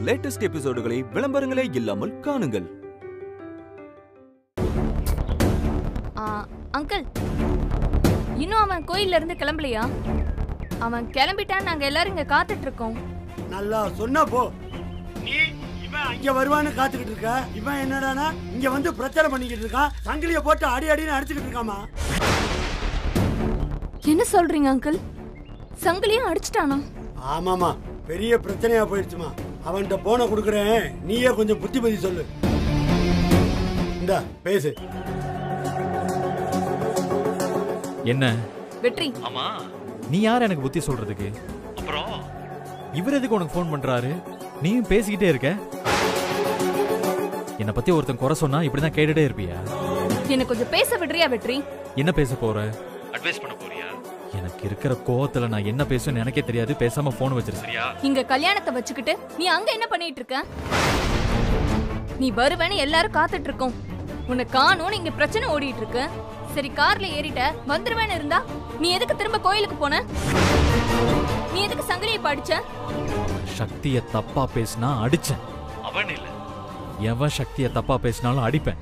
Latest எபிசோடுகளை விளம்பரங்களே இல்லாமல் காணுங்கள். Uncle, இன்னும் அவன் கோயில்ல இருந்து கிளம்பலையா? அவன் கிளம்பிட்டான், நாங்க எல்லாரும் இங்க காத்துட்டு இருக்கோம். நல்லா சொன்னா போ. நீ இவன் இங்க வருவான்னு காத்துக்கிட்டு இருக்க. இவன் என்னடானா இங்க வந்து பிரச்சாரம் பண்ணிக்கிட்டு இருக்கான். சங்கிலிய போட்டு அடி அடின்னு அடிச்சுக்கிட்டு இருக்காமா. என்ன சொல்றீங்க அங்கிள்? சங்கிலியும் அடிச்சிட்டானா? ஆமாமா, பெரிய பிரச்சனையா போயிடுச்சுமா. அவன்கிட்ட போன கொடுக்குறேன், நீயே கொஞ்சம் புத்திமதி சொல்லு. இந்த பேசு. என்ன வெற்றி? ஆமா, நீ யார் எனக்கு புத்தி சொல்றதுக்கு? அப்புறம் இவர் எதுக்கு உனக்கு ஃபோன் பண்றாரு? நீயும் பேசிக்கிட்டே இருக்க. என்ன பத்தி ஒருத்தன் குறை சொன்னா இப்படிதான் கேட்டுட்டே இருப்பியா? என்ன கொஞ்சம் பேச விடுறியா வெற்றி? என்ன பேச போற? அட்வைஸ் பண்ண போறியா? எனக்கு இருக்கிற கோவத்துல நான் என்ன பேசுவேன்னு எனக்கே தெரியாது. பேசாம போன் வச்சிரு, சரியா? இங்க கல்யாணத்தை வச்சுக்கிட்டு நீ அங்க என்ன பண்ணிட்டு இருக்க? நீ வருவேன்னு எல்லாரும் காத்துட்டு இருக்கோம். உன்னை காணோன்னு இங்க பிரச்சனை ஓடிட்டு இருக்கு. சரி, கார்ல ஏறிட்ட, வந்துருவேன்னு இருந்தா நீ எதுக்கு திரும்ப கோயிலுக்கு போன? நீ எதுக்கு சங்கிலியை படிச்ச? சக்திய தப்பா பேசினா அடிச்சேன். அவன் இல்ல, எவன் சக்திய தப்பா பேசினாலும் அடிப்பேன்.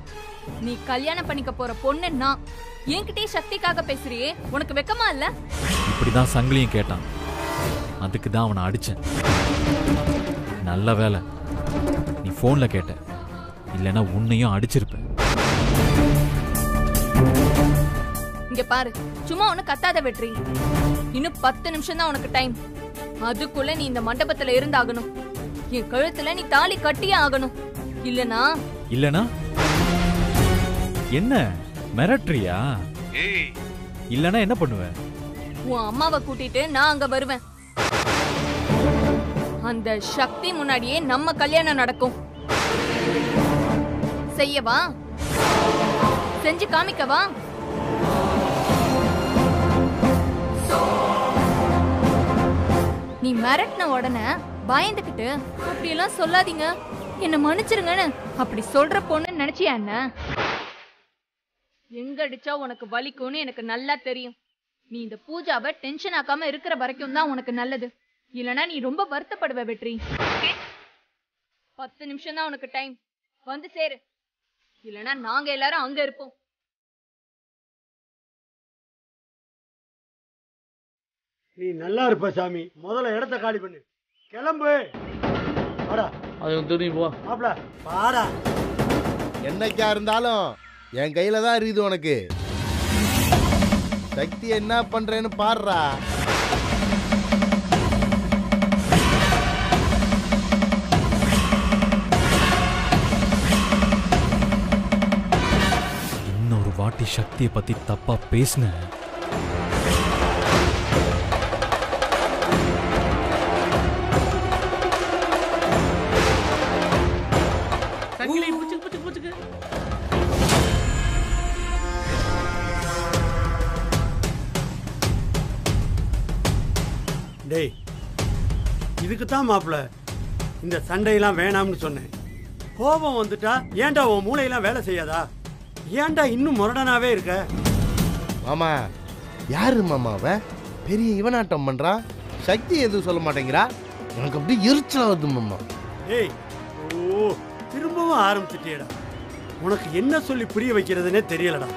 நீ கல்யாணம் பண்ணிக்க போற பொண்ணு நான். என்கிட்டே சக்திக்காக பேசுறியே, உனக்கு வெக்கமா இல்ல? இப்படிதான் சங்கிலியும் கேட்டான். அதுக்கு தான் அவனை அடிச்சேன். நல்ல வேலை நீ போன்ல கேட்ட, இல்லைன்னா உன்னையும் அடிச்சிருப்பேன். இங்க பாரு, சும்மா ஒண்ணு கத்தாத வெற்றி. இன்னும் 10 நிமிஷம் தான் உனக்கு டைம். அதுக்குள்ள நீ இந்த மண்டபத்துல இருந்தாகணும். என் கழுத்துல நீ தாலி கட்டியே ஆகணும். இல்லனா என்ன மிரட்டுறியா? இல்லனா என்ன பண்ணுவ? உன் அம்மாவை கூட்டிட்டு நான் அங்க வருவேன். அந்த சக்தி முன்னாடியே நம்ம கல்யாணம் நடக்கும். செய்யவா? செஞ்சு காமிக்கவா? நீ மிரட்டின உடனே பயந்துகிட்டு அப்படியெல்லாம் சொல்லாதீங்க, என்ன மன்னிச்சிருங்கன்னு அப்படி சொல்ற பொண்ணு நினைச்சியா? என்ன எங்க அடிச்சா உனக்கு வலிக்கும்னு எனக்கு நல்லா தெரியும். நீ இந்த பூஜாவை டென்ஷன் ஆக்காம இருக்கிற வரைக்கும் தான் உனக்கு நல்லது. இல்லனா நீ ரொம்ப வருத்தப்படுவ வெற்றி. 10 நிமிஷம் தான் உனக்கு டைம், வந்து சேரு. இல்லனா நாங்க எல்லாரும் அங்க இருப்போம். நீ நல்லா இருப்ப சாமி. முதல்ல இடத்த காலி பண்ணு, கிளம்பு. வாடா, அது துணி போ. மாப்ள வாடா. என்னைக்கா இருந்தாலும் என் கையில தான் இருக்குது உனக்கு. சக்தி என்ன பண்றேன்னு பாடுறா. இன்னொரு வாட்டி சக்தியை பத்தி தப்பா பேசின, டேய், இதுக்குத்தான் மாப்பிள இந்த சண்டையெல்லாம் வேணாம்னு சொன்னேன். கோபம் வந்துட்டா ஏன்டா உன் மூளையெல்லாம் வேலை செய்யாதா? ஏன்டா இன்னும் முரடனாவே இருக்க? மாமா, யாரு மாமா அவ? பெரிய இவனாட்டம் பண்றா. சக்தி எதுவும் சொல்ல மாட்டேங்கிறா. எனக்கு அப்படி எரிச்சலா வருது மாமா. ஏய், ஓ, திரும்பவும் ஆரம்பிச்சிட்டியடா. உனக்கு என்ன சொல்லி புரிய வைக்கிறதுனே தெரியலடா.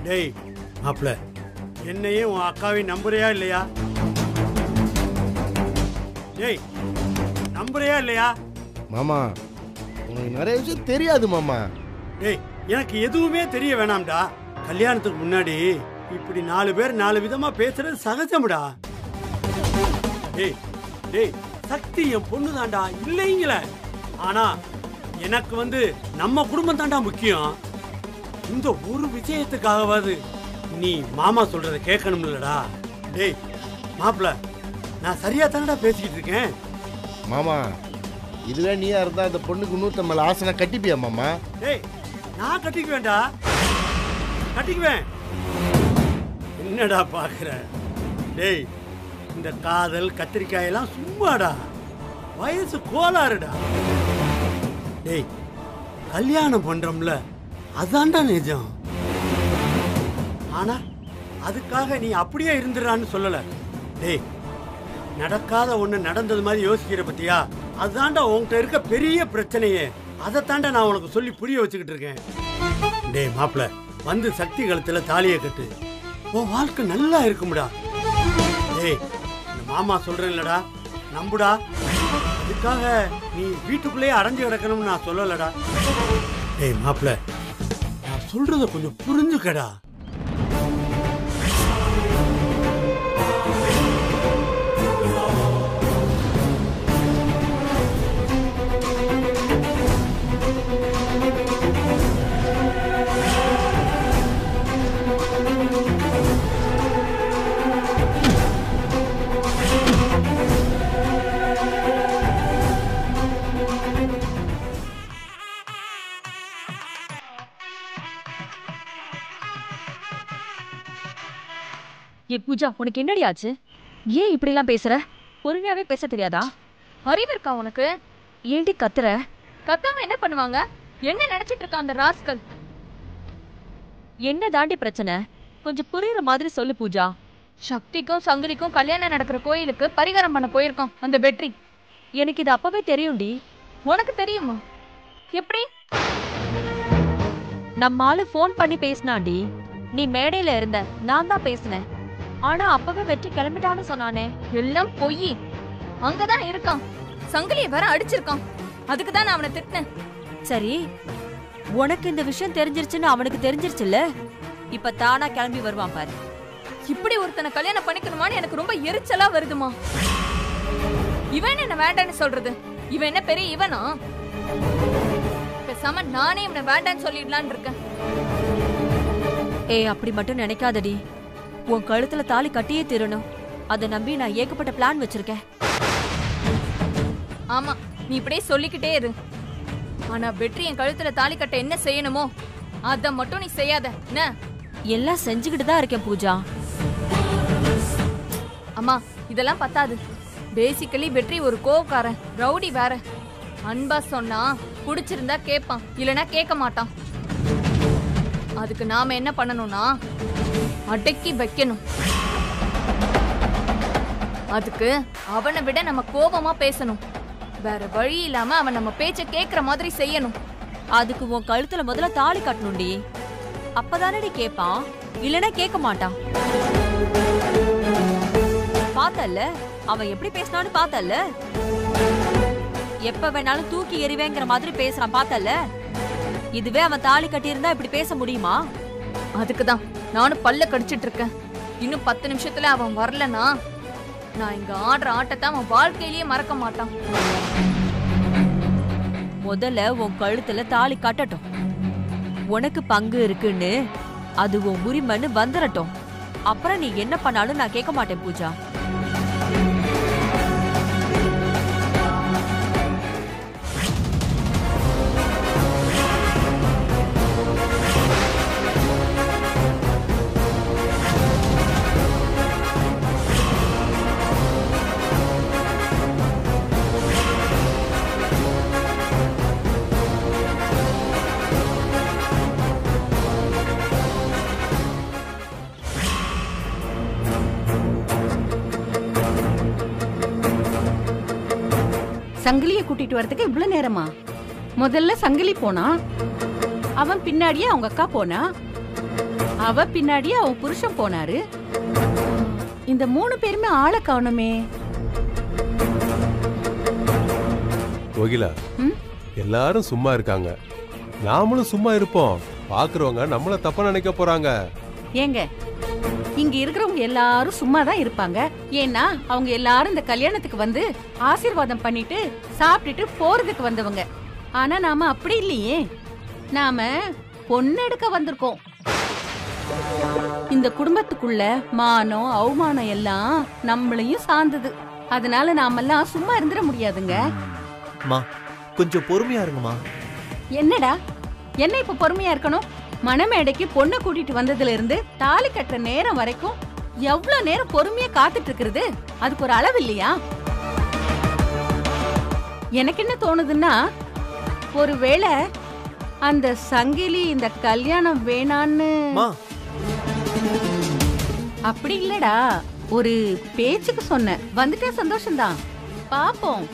டேய் மாப்பிள, என்னையே உன் அக்காவை நம்புறியா இல்லையா? டேய், நம்புறியா இல்லையா? மாமா, உனக்கு நிறைய விஷயம் தெரியாது மாமா. டேய், எனக்கு எதுவுமே தெரிய வேணாம்டா. கல்யாணத்துக்கு முன்னாடி இப்படி 4 பேர் 4 விதமா பேசுறது சகஜம்டா. டேய் டேய், சக்தி என் பொண்ணு தான்டா, இல்லைங்கள. ஆனா எனக்கு நம்ம குடும்பம் தான்டா முக்கியம். இந்த ஒரு விஷயத்துக்காகவாது நீ மாமா சொல்றத கேட்கணும்லடா. டேய் மாப்பிள, நான் சரியா தானடா பேசிக்கிட்டு இருக்கேன். மாமா, இதுவே நீயா இருந்தா அந்த பொண்ணுக்கு 150 ஆசனை கட்டிப்பியா மாமா? டேய், நான் கட்டிக்குவேன்டா, கட்டிக்குவேன். என்னடா பாக்குற? டேய், இந்த காதல் கத்திரிக்காயெல்லாம் சும்மாடா, வயசு கோளாறுடா. டேய், கல்யாணம் பண்றோம்ல, அதான்டா நிஜம். ஆனா அதுக்காக நீ அப்படியே இருந்துறான்னு சொல்லல. டேய், நடக்காத ஒண்ணு நடந்தது மாதிரி யோசிக்கிற பத்தியா? அதுதான்டா உன்கிட்ட இருக்க பெரிய பிரச்சனையே. அதைத்தாண்டா நான் உனக்கு சொல்லி புரிய வச்சுக்கிட்டு இருக்கேன். டேய் மாப்பிள, வந்து சக்தி கழுத்துல தாலியை கட்டு. உன் வாழ்க்கை நல்லா இருக்கும்டா. டேய், இந்த மாமா சொல்றேன்லடா, நம்புடா. அதுக்காக நீ வீட்டுக்குள்ளேயே அடைஞ்சு கிடக்கணும்னு நான் சொல்லலடா. டேய் மாப்பிள, நான் சொல்றத கொஞ்சம் புரிஞ்சுக்கடா. ஏ பூஜா, உனக்கு என்னடி ஆச்சு? ஏன் இப்படிலாம் பேசுற? பொறுமையாவே பேச தெரியாதா? அறிவு இருக்கா உனக்கு? ஏண்டி கத்துற? கத்தாம என்ன பண்ணுவாங்க? என்ன நினைச்சிட்டு இருக்க அந்த ராஸ்கல்? என்ன தாண்டி பிரச்சனை? கொஞ்சம் புரியுற மாதிரி சொல்லு பூஜா. சக்திக்கும் சங்கரிக்கும் கல்யாணம் நடக்கிற கோயிலுக்கு பரிகாரம் பண்ண போயிருக்கோம் அந்த வெற்றி. எனக்கு இது அப்பவே தெரியும்டி. உனக்கு தெரியுமா? எப்படி? நம்ம ஆளு ஃபோன் பண்ணி பேசினாண்டி. நீ மேடையில இருந்த, நான் தான் பேசினேன். ஆனா அப்பவே வெற்றி கிளம்பிட்டான்னு சொன்னானே. எல்லாம் பொய். அங்கதான் இருக்கான். சங்கிலிய வேற அடிச்சிருக்கான். அதுக்கு தான் நான் அவனை திட்டினேன். சரி, உனக்கு இந்த விஷயம் தெரிஞ்சிருச்சுன்னு அவனுக்கு தெரிஞ்சிருச்சுல்ல? இப்ப தானா கிளம்பி வருவான் பாரு. இப்படி ஒருத்தனை கல்யாணம் பண்ணிக்கணுமான்னு எனக்கு ரொம்ப எரிச்சலா வருதுமா. இவன் என்ன வேண்டான்னு சொல்றது? இவன் என்ன பெரிய இவனா? பேசாம நானே இவனை வேண்டான்னு சொல்லிடலான்னு இருக்கேன். ஏய், அப்படி மட்டும் நினைக்காதடி. உன் கழுத்துல தாலி கட்டியே தீரணும். அதை நம்பி நான் ஏகப்பட்ட பிளான் வச்சிருக்கேன். ஆமா, நீ இப்படியே சொல்லிக்கிட்டே இரு. ஆனா வெற்றி என் கழுத்துல தாலி கட்ட என்ன செய்யணுமோ அத மட்டும் நீ செய்யாத என்ன? எல்லாம் செஞ்சுக்கிட்டு தான் இருக்கேன் பூஜா. அம்மா, இதெல்லாம் பத்தாது. பேசிக்கலி வெற்றி ஒரு கோவக்காரன், ரவுடி வேற. அன்பா சொன்னா குடிச்சிருந்தா கேட்பான், இல்லனா கேட்க மாட்டான். அதுக்கு நாம என்ன பண்ணணும்னா அடக்கி வைக்கணும். அதுக்கு அவனை விட நம்ம கோபமா பேசணும். வேற வழி இல்லாம அவன் நம்ம பேச்ச கேக்குற மாதிரி செய்யணும். அதுக்கு உன் கழுத்துல முதல்ல தாலி கட்டணும்டி. அப்பதானடி கேட்பான், இல்லனா கேட்க மாட்டான். பார்த்தல்ல அவன் எப்படி பேசினான்னு? பார்த்தல்ல எப்ப வேணாலும் தூக்கி எறிவேங்கிற மாதிரி பேசுறான். பார்த்தல்ல? இதுவே அவன் தாலி கட்டியிருந்தா இப்படி பேச முடியுமா? அதுக்குதான் நானும் பல்ல கடிச்சிட்டு இருக்கேன். இன்னும் 10 நிமிஷத்துல அவன் வரலனா நான் இங்க ஆடுற ஆட்டத்தை அவன் வாழ்க்கையிலேயே மறக்க மாட்டான். முதல்ல உன் கழுத்துல தாலி கட்டட்டும். உனக்கு பங்கு இருக்குன்னு, அது உன் உரிமைன்னு வந்துடட்டும். அப்புறம் நீ என்ன பண்ணாலும் நான் கேட்க மாட்டேன் பூஜா. சங்கிலிய கூட்டிட்டு வரதுக்கு இவ்வளவு நேரமா? முதல்ல சங்கிலி போனா, அவன் பின்னாடியே அவங்க அக்கா போனா, அவ பின்னாடியே அவன் புருஷன் போனாரு. இந்த 3 பேருமே ஆளை காணுமே. கோகிலா, எல்லாரும் சும்மா இருக்காங்க, நாமளும் சும்மா இருப்போம். பாக்குறவங்க நம்மள தப்பா நினைக்க போறாங்க. ஏங்க, இங்க இருக்கிறவங்க எல்லாரும் சும்மா தான் இருப்பாங்க. ஏன்னா அவங்க எல்லாரும் இந்த கல்யாணத்துக்கு வந்து ஆசீர்வாதம் பண்ணிட்டு சாப்பிட்டுட்டு போறதுக்கு வந்தவங்க. ஆனா நாம அப்படி இல்லையே. நாம பொண்ணெடுக்க வந்திருக்கோம். இந்த குடும்பத்துக்குள்ள மானம் அவமானம் எல்லாம் நம்மளையும் சார்ந்தது. அதனால நாமெல்லாம் சும்மா இருந்துட முடியாதுங்க. கொஞ்சம் பொறுமையா இருங்கம்மா. என்னடா, என்ன இப்ப பொறுமையா இருக்கணும்? மணமேடைக்கு பொண்ணை கூட்டிட்டு வந்ததுல இருந்து தாலி கட்டுற நேரம் வரைக்கும் எவ்வளவு நேரம் பொறுமையா காத்துட்டு இருக்கிறது? அதுக்கு ஒரு அளவு இல்லையா? எனக்கு என்ன தோணுதுன்னா, ஒருவேளை அந்த சங்கிலி இந்த கல்யாணம் வேணான்னு. அப்படி இல்லடா, ஒரு பேச்சுக்கு சொன்னேன். வந்துட்டே சந்தோஷம்தான். பாப்போம்.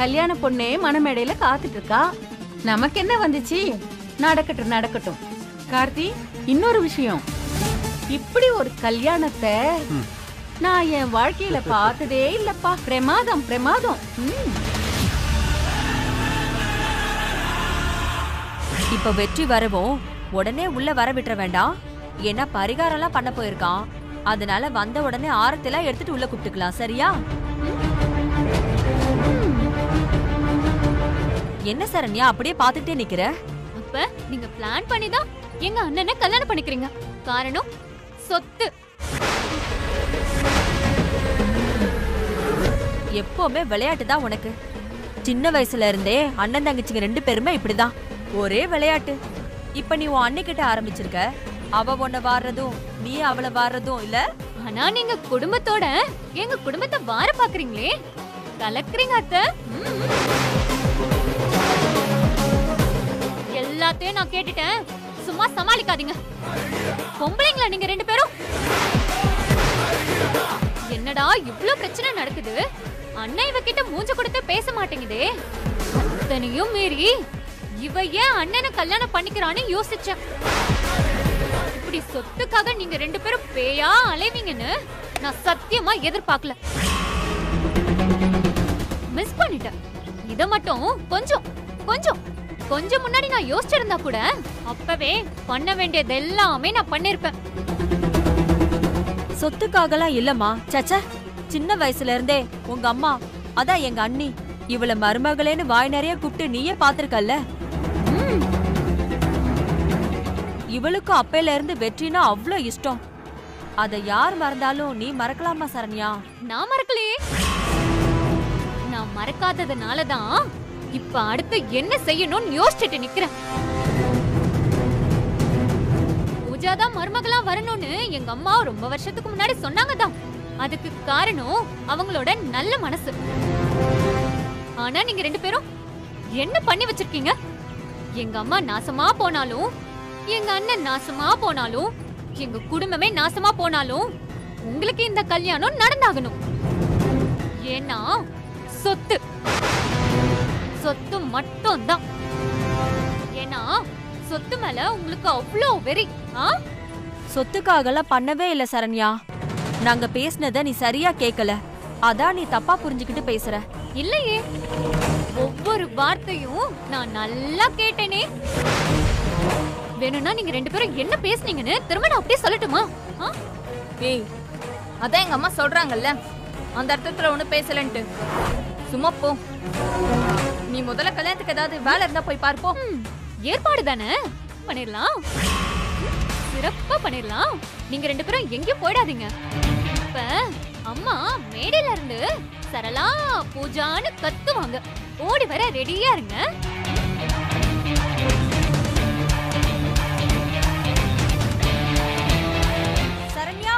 கல்யாண பொண்ணே மணமேடையில காத்துட்டு இருக்கா. நமக்கு என்ன வந்துச்சு? நடக்கட்டும் நடக்கட்டும். கார்த்தி, இன்னொரு விஷயம். இப்படி ஒரு கல்யாணத்தை நான் என் வாழ்க்கையில பார்த்ததே இல்லப்பா. பிரமாதம் பிரமாதம். இப்ப வெற்றி வரவும் உடனே உள்ள வர விட்டுற வேண்டாம். ஏன்னா பரிகாரம் எல்லாம் பண்ண போயிருக்கான். அதனால வந்த உடனே ஆரத்தெல்லாம் எடுத்துட்டு உள்ள கூப்பிட்டுக்கலாம். சரியா? என்ன சரண்யா அப்படியே பாத்துட்டே நிக்கிற? அப்ப நீங்க பிளான் பண்ணிதான் எங்க அண்ணனை கல்யாணம் பண்ணிக்கிறீங்க. காரணம் சொத்து. எப்பவுமே விளையாட்டு தான் உனக்கு. சின்ன வயசுல இருந்தே அண்ணன் தங்கச்சிங்க 2 பேருமே இப்படிதான், ஒரே விளையாட்டு. இப்ப நீ உன் அண்ணிக்கிட்ட ஆரம்பிச்சிருக்க. அவ உன்னை வாடுறதும் நீ அவளை வாடுறதும் இல்ல. ஆனா நீங்க குடும்பத்தோட எங்க குடும்பத்தை வார பாக்குறீங்களே, கலக்குறீங்க அத்தை. எல்லாத்தையும் நான் கேட்டுட்டேன், சும்மா சமாளிக்காதீங்க. பொம்பளைங்களா நீங்க 2 பேரும்? என்னடா இவ்ளோ பிரச்சனை நடக்குது, அண்ணன் இவகிட்ட மூஞ்ச கொடுத்து பேச மாட்டேங்குதே. அத்தனையும் மீறி இவ ஏன் அண்ணனை கல்யாணம் பண்ணிக்கிறான்னு யோசிச்சேன். இப்படி சொத்துக்காக நீங்க 2 பேரும் பேயா அலைவீங்கன்னு நான் சத்தியமா எதிர்பார்க்கல. மிஸ் பண்ணிட்டேன். இத மட்டும் கொஞ்சம் கொஞ்சம் கொஞ்சம் முன்னாடி நான் யோசிச்சிருந்தா கூட அப்பவே பண்ண வேண்டியது எல்லாமே நான் பண்ணிருப்பேன். சொத்துக்காகலாம் இல்லம்மா. சச்சா, சின்ன வயசுல இருந்தே உங்க அம்மா, அதான் எங்க அண்ணி, இவள மருமகளேன்னு வாய் நிறைய கூப்பிட்டு நீயே பாத்திருக்கல்ல. இவளுக்கு அப்பையில இருந்து வெற்றினா அவ்ளோ இஷ்டம். அத யார் மறந்தாலும் நீ மறக்கலாமா சரண்யா? நான் மறக்கலையே. நான் மறக்காததுனாலதான் இப்ப அடுத்து என்ன செய்யணும்னு யோசிச்சுட்டு நிக்கிறேன். பூஜாதான் மருமகளா வரணும்னு எங்க அம்மா ரொம்ப வருஷத்துக்கு முன்னாடி சொன்னாங்கதான். அதுக்கு காரணம் அவங்களோட நல்ல மனசு. ஆனா நீங்க 2 பேரும் என்ன பண்ணி வச்சிருக்கீங்க? எங்க அம்மா நாசமா போனாலும், எங்க அண்ணன் நாசமா போனாலும், எங்க குடும்பமே நாசமா போனாலும் உங்களுக்கு இந்த கல்யாணம் நடந்தாகணும். ஏன்னா சொத்து சொத்து மட்டும் தான். ஏன்னா சொத்து மேல உங்களுக்கு அவ்வளோ வெறி. சொத்துக்காகலாம் பண்ணவே இல்ல சரண்யா. நாங்க பேசினத நீ சரியா கேக்கல, அதான் நீ தப்பா புரிஞ்சுக்கிட்டு பேசுற. இல்லையே, ஒவ்வொரு வார்த்தையும் நான் நல்லா கேட்டேனே. வேணும்னா நீங்க 2 பேரும் என்ன பேசுனீங்கன்னு திரும்ப நான் அப்படியே சொல்லட்டுமா? ஏய், அதான் எங்க அம்மா சொல்றாங்கல்ல, அந்த அர்த்தத்துல ஒண்ணு பேசலன்ட்டு. சும்மா போ. நீ முதல்ல கல்யாணத்துக்கு ஏதாவது வேலை இருந்தா போய் பார்ப்போம். ஏற்பாடு தானே பண்ணிடலாம், சிறப்பா பண்ணிடலாம். நீங்க 2 பேரும் எங்கேயும் போயிடாதீங்க. இப்ப அம்மா மேடையில இருந்து சரளா பூஜான்னு கத்துவாங்க, ஓடி வர ரெடியா இருங்க. சரண்யா,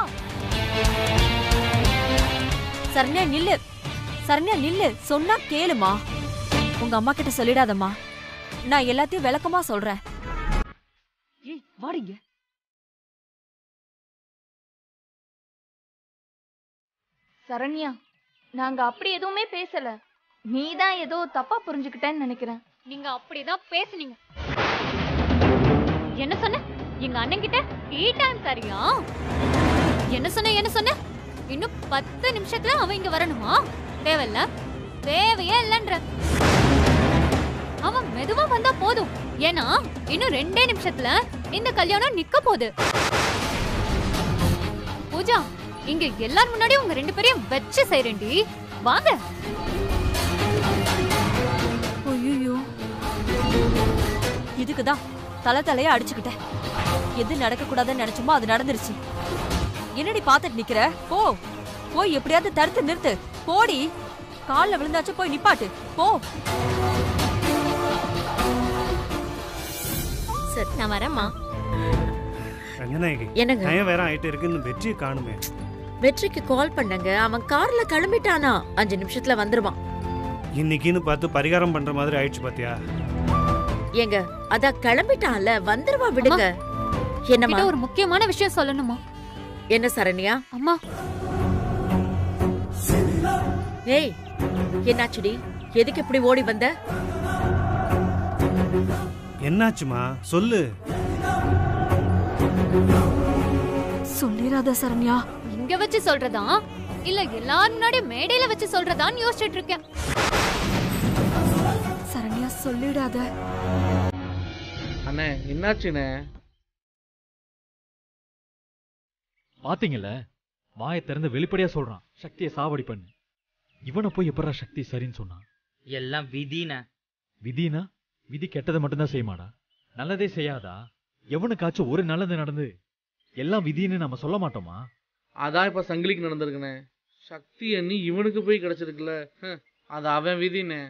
சரண்யா நில்லு, சரண்யா நில்லு, சொன்னா கேளுமா. உங்க அம்மா கிட்ட சொல்லிடாதம்மா, நான் எல்லாத்தையும் விளக்கமா சொல்றேன். வாடிங்க. சரண்யா, நாங்க அப்படி எதுவுமே பேசல. நீதான் ஏதோ தப்பா புரிஞ்சுக்கிட்டேன்னு நினைக்கிறேன். நீங்க அப்படிதான் பேசுனீங்க. என்ன சொன்ன? எங்க அண்ணன் கிட்ட டீ டைம் சரியா? என்ன சொன்ன? இன்னும் 10 நிமிஷத்துல அவன் இங்க வரணுமா? தேவையில்ல, தேவையே இல்லன்ற. அவன் மெதுவா வந்தா போதும். ஏன்னா இன்னும் 2 நிமிஷத்துல இந்த கல்யாணம் நிக்க போகுது. பூஜா, இங்க எல்லாரும் முன்னாடி உங்க 2 பேரையும் வச்சு செய்றேன்டி. வாங்க. ஐயோ, இதுக்குதான் தலைய அடிச்சுக்கிட்டேன். எது நடக்க கூடாதுன்னு நினைச்சோமோ அது நடந்துருச்சு. என்னடி பாத்துட்டு நிக்கிற? போ, போய் எப்படியாவது தடுத்து நிறுத்து. போடி, கால்ல விழுந்தாச்சு, போய் நிப்பாட்டு போ. சரி, நான் வரேம்மா. என்னங்க வேற ஆயிட்டு இருக்குன்னு வெற்றியை காணுமே. வெற்றிக்கு கால் பண்ணங்க, அவன் கார்ல கிளம்பிட்டானா. 5 நிமிஷத்துல வந்துருவான். இன்னைக்குன்னு பார்த்து பரிகாரம் பண்ற மாதிரி ஆயிடுச்சு பாத்தியா? ஏங்க, அத கிளம்பிட்டான்ல, வந்துருவா, விடுங்க. என்னமா ஒரு முக்கியமான விஷயம் சொல்லணுமா? என்ன சரண்யா? அம்மா, ஏய் என்னாச்சுடி? எதுக்கு இப்படி ஓடி வந்த? என்னாச்சுமா சொல்லு. சொல்லிராத சரண்யா. இங்க வச்சு சொல்றதா இல்ல எல்லாரும் முன்னாடி மேடையில வச்சு சொல்றதான்னு யோசிச்சுட்டு இருக்கேன். சரண்யா சொல்லிடாத. அண்ணே என்னாச்சுண்ணே? பாத்தீங்கல்ல, வாயை திறந்து வெளிப்படையா சொல்றான் சக்தியை சாவடி பண்ணு. இவனை போய் எப்படா சக்தி சரின்னு சொன்னான்? எல்லாம் விதினா. விதினா? விதி கெட்டதை மட்டும்தான் செய்யுமாடா, நல்லதே செய்யாதா? எவனுக்காச்சும் ஒரு நல்லது நடந்து எல்லாம் விதின்னு நம்ம சொல்ல மாட்டோமா? அதான் இப்ப சங்கிலிக்கு நடந்திருக்குண்ணே. சக்தி எண்ணி இவனுக்கு போய் கிடைச்சிருக்குல்ல, அது அவன் விதிண்ணே.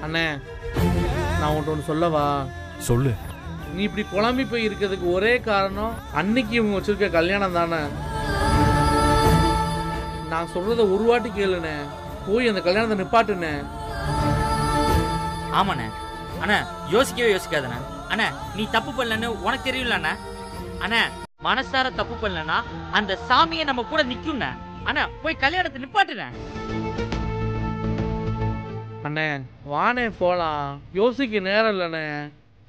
அண்ணே நான் உன்கிட்ட ஒன்று சொல்லவா? சொல்லு. நீ இப்படி குழம்பி போய் இருக்கிறதுக்கு ஒரே காரணம் அன்னைக்கு இவங்க வச்சிருக்க கல்யாணம் தானே. நான் சொல்றத ஒரு வாட்டி கேளுண்ணே, போய் அந்த கல்யாணத்தை நிப்பாட்டுண்ணே. ஆமாண்ணே. அண்ணா யோசிக்கவே யோசிக்காதண்ணா. அண்ணா நீ தப்பு பண்ணலன்னு உனக்கு தெரியல அண்ணா. அண்ணா மனசார தப்பு பண்ணலன்னா அந்த சாமியை நம்ம கூட நிக்கும்ண்ணா. அண்ணா போய் கல்யாணத்தை நிப்பாட்டுண்ணே. அண்ணே வானே போலாம், யோசிக்க நேரம் இல்லைண்ணே.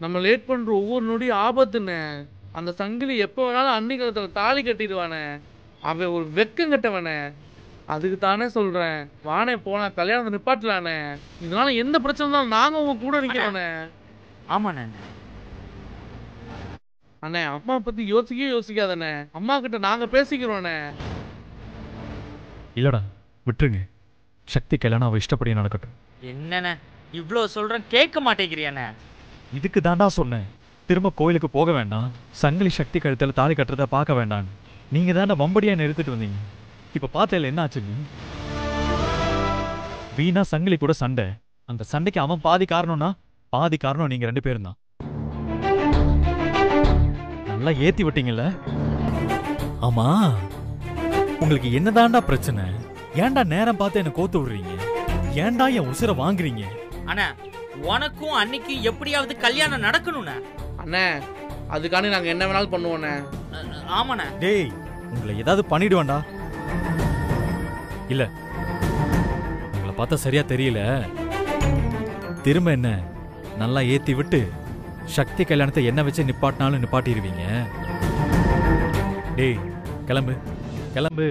நம்ம லேட் பண்ற ஒவ்வொரு நொடியும் ஆபத்துண்ணே. அந்த சங்கிலி எப்போ வேணாலும் அன்னிக்காலத்துல தாலி கட்டிடுவானே. அவன் ஒரு வெக்கம் கட்டவனே. அதுக்கு தானே சொல்றேன், வானே போலாம், கல்யாணத்தை நிப்பாட்டலானே. இதனால எந்த பிரச்சனை தான் நாங்க உங்க கூட நிக்கிறோண்ணே. ஆமாண்ணே. அண்ணே அம்மா பத்தி யோசிக்கவே யோசிக்காதண்ணே. அம்மா கிட்ட நாங்க பேசிக்கிறோண்ணே. இல்லடா விட்டுருங்க, சக்தி கல்யாணம் அவ இஷ்டப்படியே நடக்கட்டும். என்னண்ணே இவ்வளோ சொல்றேன் கேட்க மாட்டேங்கிறியாண்ணே? இதுக்கு தாண்டா சொன்னேன், திரும்ப கோயிலுக்கு போக வேண்டாம், சங்கிலி சக்தி கழுத்துல தாலி கட்டுறத பார்க்க வேண்டாம். நீங்க தாண்டா வம்படியா நிறுத்திட்டு வந்தீங்க. இப்ப பார்த்தேல என்ன ஆச்சுன்னு? வீணா சங்கிலி கூட சண்டை. அந்த சண்டைக்கு அவன் பாதி காரணம்னா பாதி காரணம் நீங்க 2 பேரும் தான். நல்லா ஏத்தி விட்டீங்கல்ல. ஆமா உங்களுக்கு என்னதாண்டா பிரச்சனை? ஏன்டா நேரம் பார்த்து என்ன கோத்து விடுறீங்க? ஏன்டா என் உசுரை வாங்குறீங்க? அண்ணா உனக்கும் அன்னைக்கு எப்படியாவது கல்யாணம் நடக்கணும்ண்ணே. அண்ணே அதுக்காண்டி நாங்க என்ன வேணாலும் பண்ணுவோண்ணே. ஆமாண்ணே. டேய் உங்களை ஏதாவது பண்ணிடுவான்டா. இல்ல உங்களை பார்த்தா சரியா தெரியல. திரும்ப என்ன நல்லா ஏத்தி விட்டு சக்தி கல்யாணத்தை என்ன வச்சு நிப்பாட்டினாலும் நிப்பாட்டிடுவீங்க. டேய் கிளம்பு கிளம்பு.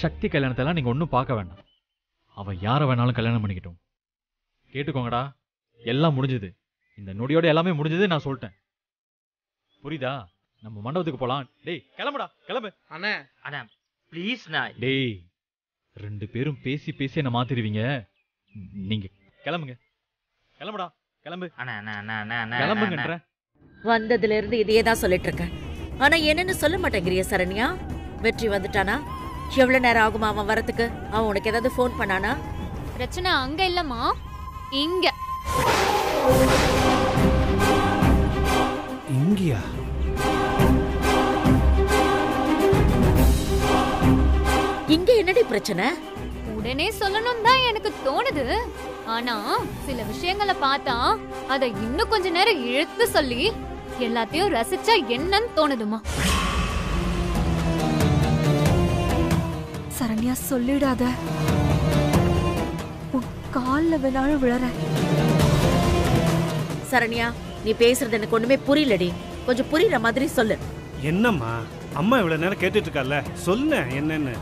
சக்தி கல்யாணத்தெல்லாம் நீங்க ஒன்றும் பார்க்க வேண்டாம். அவன் யாரை வேணாலும் கல்யாணம் பண்ணிக்கிட்டோம். கேட்டுக்கோங்கடா, எல்லாம் முடிஞ்சது. இந்த நொடியோட எல்லாமே முடிஞ்சது நான் சொல்லிட்டேன். புரியுதா? நம்ம மண்டபத்துக்கு போலாம். டேய் கிளம்புடா கிளம்பு. அண்ணே அண்ணா ப்ளீஸ் நாய். டேய் 2 பேரும் பேசி பேசி என்ன மாத்திடுவீங்க. நீங்க கிளம்புங்க. கிளம்புடா கிளம்பு. அண்ணா அண்ணா அண்ணா அண்ணா கிளம்புங்கன்ற. வந்ததுல இருந்து இதையே தான் சொல்லிட்டு இருக்கேன். ஆனா என்னன்னு சொல்ல மாட்டேங்கிறிய சரண்யா? வெற்றி வந்துட்டானா? எவ்வளவு நேரம் ஆகுமா அவன் வரதுக்கு? அவன் உனக்கு ஏதாவது போன் பண்ணானா? பிரச்சனை அங்க இல்லம்மா, இங்க. இங்கயா? இங்க என்னடி பிரச்சனை? உடனே சொல்லணும் தான் எனக்கு தோணுது. ஆனா சில விஷயங்களை பார்த்தா அதை இன்னும் கொஞ்ச நேரம் இழுத்து சொல்லி எல்லாத்தையும் ரசிச்சா என்னன்னு தோணுதுமா. சரண்யா சொல்லிடாத. உன் கால்ல வேணாலும் விழற. சரண்யா நீ பேசுறது எனக்கு ஒண்ணுமே புரியலடி. கொஞ்சம் புரியுற மாதிரி சொல்லு. என்னம்மா அம்மா இவ்வளவு நேரம் கேட்டுட்டு இருக்கால, சொல்லு என்னன்னு.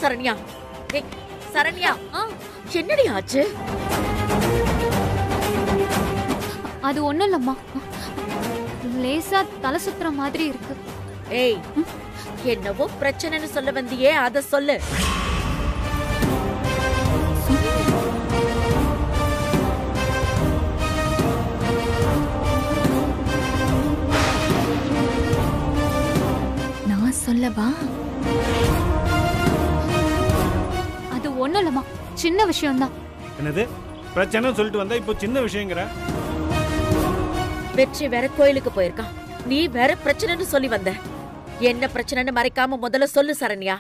சரண்யா, சரண்யா, என்னடி ஆச்சு? அது ஒண்ணும் இல்லம்மா, லேசா தலை சுத்துற மாதிரி இருக்கு. ஏய், என்னவோ பிரச்சனைன்னு சொல்ல வந்தியே, அத சொல்லு. நான் சொல்லவா? அது ஒண்ணும் இல்லம்மா, சின்ன விஷயம்தான். என்னது பிரச்சனை சொல்லிட்டு வந்தா இப்போ சின்ன விஷயங்கிற? வெற்றி வேற கோயிலுக்கு போயிருக்கான், நீ வேற பிரச்சனைன்னு சொல்லி வந்த. என்ன பிரச்சனைன்னு மறைக்காம முதல்ல சொல்லு சரண்யா.